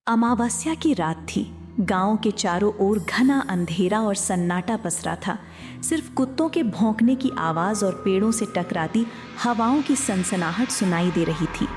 अमावस्या की रात थी। गांव के चारों ओर घना अंधेरा और सन्नाटा पसरा था। सिर्फ कुत्तों के भौंकने की आवाज़ और पेड़ों से टकराती हवाओं की सनसनाहट सुनाई दे रही थी।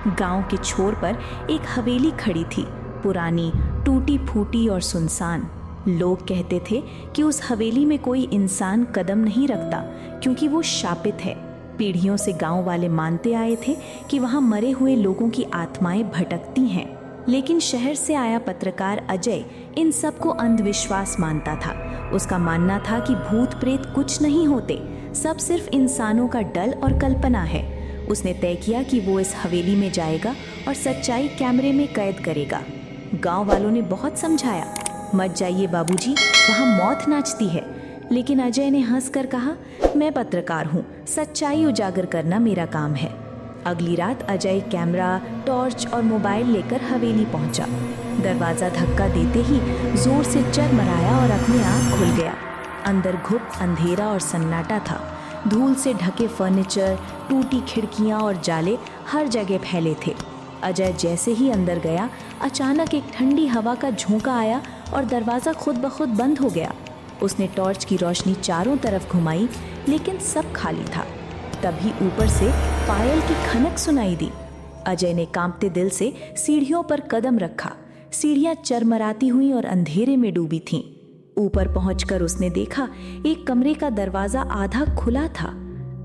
गांव के छोर पर एक हवेली खड़ी थी, पुरानी, टूटी फूटी और सुनसान। लोग कहते थे कि उस हवेली में कोई इंसान कदम नहीं रखता, क्योंकि वो शापित है। पीढ़ियों से गांव वाले मानते आए थे कि वहां मरे हुए लोगों की आत्माएं भटकती हैं। लेकिन शहर से आया पत्रकार अजय इन सबको अंधविश्वास मानता था। उसका मानना था कि भूत प्रेत कुछ नहीं होते, सब सिर्फ इंसानों का डर और कल्पना है। उसने तय किया कि वो इस हवेली में जाएगा और सच्चाई कैमरे में कैद करेगा। गांव वालों ने बहुत समझाया, मत जाइए बाबूजी, वहाँ मौत नाचती है। लेकिन अजय ने हंसकर कहा, मैं पत्रकार हूँ, सच्चाई उजागर करना मेरा काम है। अगली रात अजय कैमरा, टॉर्च और मोबाइल लेकर हवेली पहुंचा। दरवाज़ा धक्का देते ही जोर से चरमराया और अपने आप खुल गया। अंदर घुप अंधेरा और सन्नाटा था। धूल से ढके फर्नीचर, टूटी खिड़कियां और जाले हर जगह फैले थे। अजय जैसे ही अंदर गया, अचानक एक ठंडी हवा का झोंका आया और दरवाज़ा खुद ब खुद बंद हो गया। उसने टॉर्च की रोशनी चारों तरफ घुमाई, लेकिन सब खाली था। तभी ऊपर से पायल की खनक सुनाई दी। अजय ने कांपते दिल से सीढ़ियों पर कदम रखा। सीढ़ियां चरमराती हुई और अंधेरे में डूबी थीं। ऊपर पहुंचकर उसने देखा, एक कमरे का दरवाजा आधा खुला था।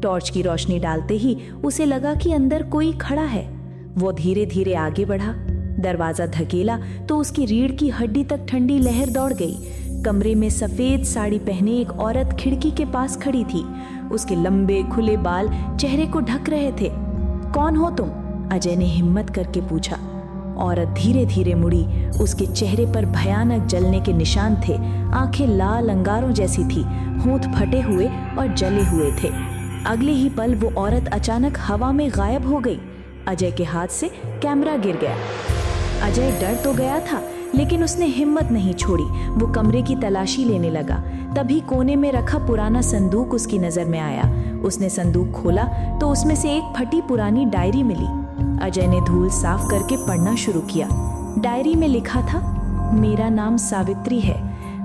टॉर्च की रोशनी डालते ही उसे लगा कि अंदर कोई खड़ा है। वो धीरे धीरे आगे बढ़ा। दरवाजा धकेला तो उसकी रीढ़ की हड्डी तक ठंडी लहर दौड़ गई। कमरे में सफेद साड़ी पहने एक औरत खिड़की के पास खड़ी थी। उसके लंबे खुले बाल चेहरे को ढक रहे थे। कौन हो तुम? अजय ने हिम्मत करके पूछा। औरत धीरे धीरे मुड़ी। उसके चेहरे पर भयानक जलने के निशान थे। आंखें लाल अंगारों जैसी थी, होंठ फटे हुए और जले हुए थे। अगले ही पल वो औरत अचानक हवा में गायब हो गई। अजय के हाथ से कैमरा गिर गया। अजय डर तो गया था, लेकिन उसने हिम्मत नहीं छोड़ी। वो कमरे की तलाशी लेने लगा। तभी कोने में रखा पुराना संदूक उसकी नजर में आया। उसने संदूक खोला तो उसमें से एक फटी पुरानी डायरी मिली। अजय ने धूल साफ करके पढ़ना शुरू किया। डायरी में लिखा था, मेरा नाम सावित्री है।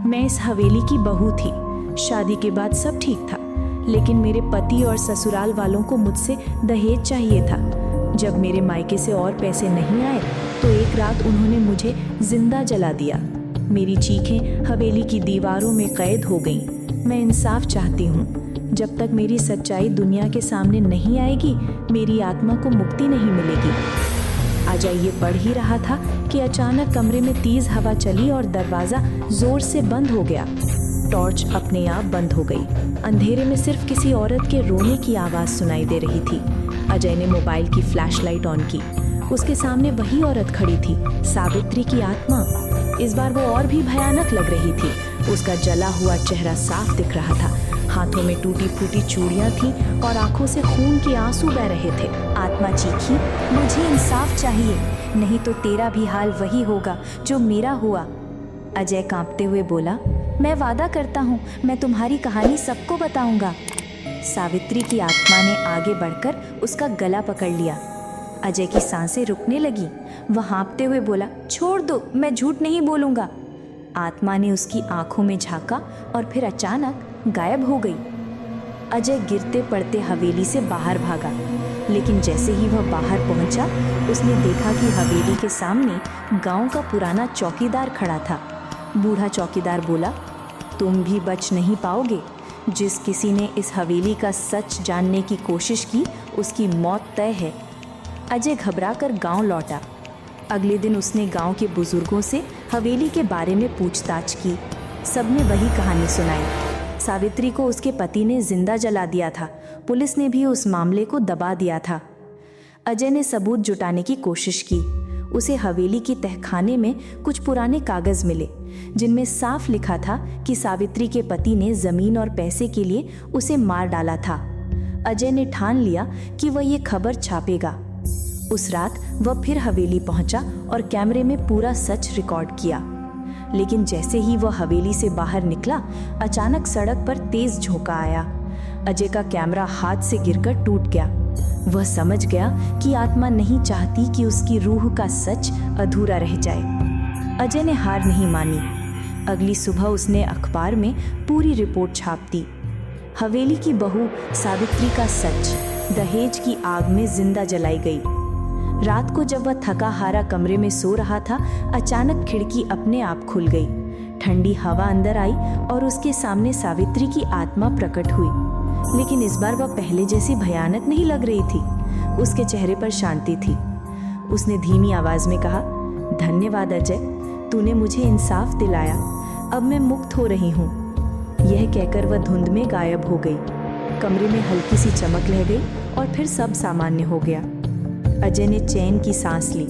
मैं इस हवेली की बहू थी। शादी के बाद सब ठीक था, लेकिन मेरे पति और ससुराल वालों को मुझसे दहेज चाहिए था। जब मेरे मायके से और पैसे नहीं आए तो एक रात उन्होंने मुझे जिंदा जला दिया। मेरी चीखें हवेली की दीवारों में कैद हो गईं। मैं इंसाफ चाहती हूँ। जब तक मेरी सच्चाई दुनिया के सामने नहीं आएगी, मेरी आत्मा को मुक्ति नहीं मिलेगी। अजय ये पढ़ ही रहा था कि अचानक कमरे में तेज हवा चली और दरवाज़ा जोर से बंद हो गया। टॉर्च अपने आप बंद हो गई। अंधेरे में सिर्फ किसी औरत के रोने की आवाज़ सुनाई दे रही थी। अजय ने मोबाइल की फ्लैशलाइट ऑन की। उसके सामने वही औरत खड़ी थी, सावित्री की आत्मा। इस बार वो और भी भयानक लग रही थी। उसका जला हुआ चेहरा साफ दिख रहा था। हाथों में टूटी फूटी चूड़ियां थीं और आंखों से खून के आंसू बह रहे थे। आत्मा चीखी, मुझे इंसाफ चाहिए, नहीं तो तेरा भी हाल वही होगा जो मेरा हुआ। अजय कांपते हुए बोला, मैं वादा करता हूँ, मैं तुम्हारी कहानी सबको बताऊंगा। सावित्री की आत्मा ने आगे बढ़कर उसका गला पकड़ लिया। अजय की सांसें रुकने लगी। वह हाँफते हुए बोला, छोड़ दो, मैं झूठ नहीं बोलूँगा। आत्मा ने उसकी आंखों में झांका और फिर अचानक गायब हो गई। अजय गिरते पड़ते हवेली से बाहर भागा, लेकिन जैसे ही वह बाहर पहुंचा, उसने देखा कि हवेली के सामने गांव का पुराना चौकीदार खड़ा था। बूढ़ा चौकीदार बोला, तुम भी बच नहीं पाओगे। जिस किसी ने इस हवेली का सच जानने की कोशिश की, उसकी मौत तय है। अजय घबराकर गांव लौटा। अगले दिन उसने गांव के बुजुर्गों से हवेली के बारे में पूछताछ की। सबने वही कहानी सुनाई। सावित्री को उसके पति ने जिंदा जला दिया था। पुलिस ने भी उस मामले को दबा दिया था। अजय ने सबूत जुटाने की कोशिश की। उसे हवेली की तहखाने में कुछ पुराने कागज मिले, जिनमें साफ लिखा था कि सावित्री के पति ने जमीन और पैसे के लिए उसे मार डाला था। अजय ने ठान लिया कि वह ये खबर छापेगा। उस रात वह फिर हवेली पहुंचा और कैमरे में पूरा सच रिकॉर्ड किया। लेकिन जैसे ही वह हवेली से बाहर निकला, अचानक सड़क पर तेज झोंका आया। अजय का कैमरा हाथ से गिरकर टूट गया। वह समझ गया कि आत्मा नहीं चाहती कि उसकी रूह का सच अधूरा रह जाए। अजय ने हार नहीं मानी। अगली सुबह उसने अखबार में पूरी रिपोर्ट छाप दी। हवेली की बहू सावित्री का सच, दहेज की आग में जिंदा जलाई गई। रात को जब वह थका हारा कमरे में सो रहा था, अचानक खिड़की अपने आप खुल गई। ठंडी हवा अंदर आई और उसके सामने सावित्री की आत्मा प्रकट हुई। लेकिन इस बार वह पहले जैसी भयानक नहीं लग रही थी। उसके चेहरे पर शांति थी। उसने धीमी आवाज में कहा, धन्यवाद अजय, तूने मुझे इंसाफ दिलाया। अब मैं मुक्त हो रही हूँ। यह कहकर वह धुंध में गायब हो गई। कमरे में हल्की सी चमक रह गई और फिर सब सामान्य हो गया। अजय ने चैन की सांस ली,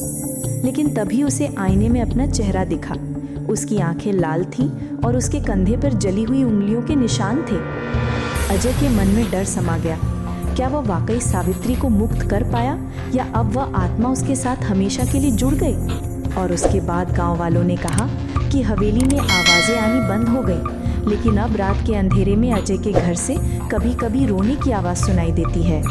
लेकिन तभी उसे आईने में अपना चेहरा दिखा। उसकी आंखें लाल थीं और उसके कंधे पर जली हुई उंगलियों के निशान थे। अजय के मन में डर समा गया। क्या वह वाकई सावित्री को मुक्त कर पाया या अब वह आत्मा उसके साथ हमेशा के लिए जुड़ गई? और उसके बाद गांव वालों ने कहा कि हवेली में आवाजें आनी बंद हो गई, लेकिन अब रात के अंधेरे में अजय के घर से कभी कभी रोने की आवाज़ सुनाई देती है।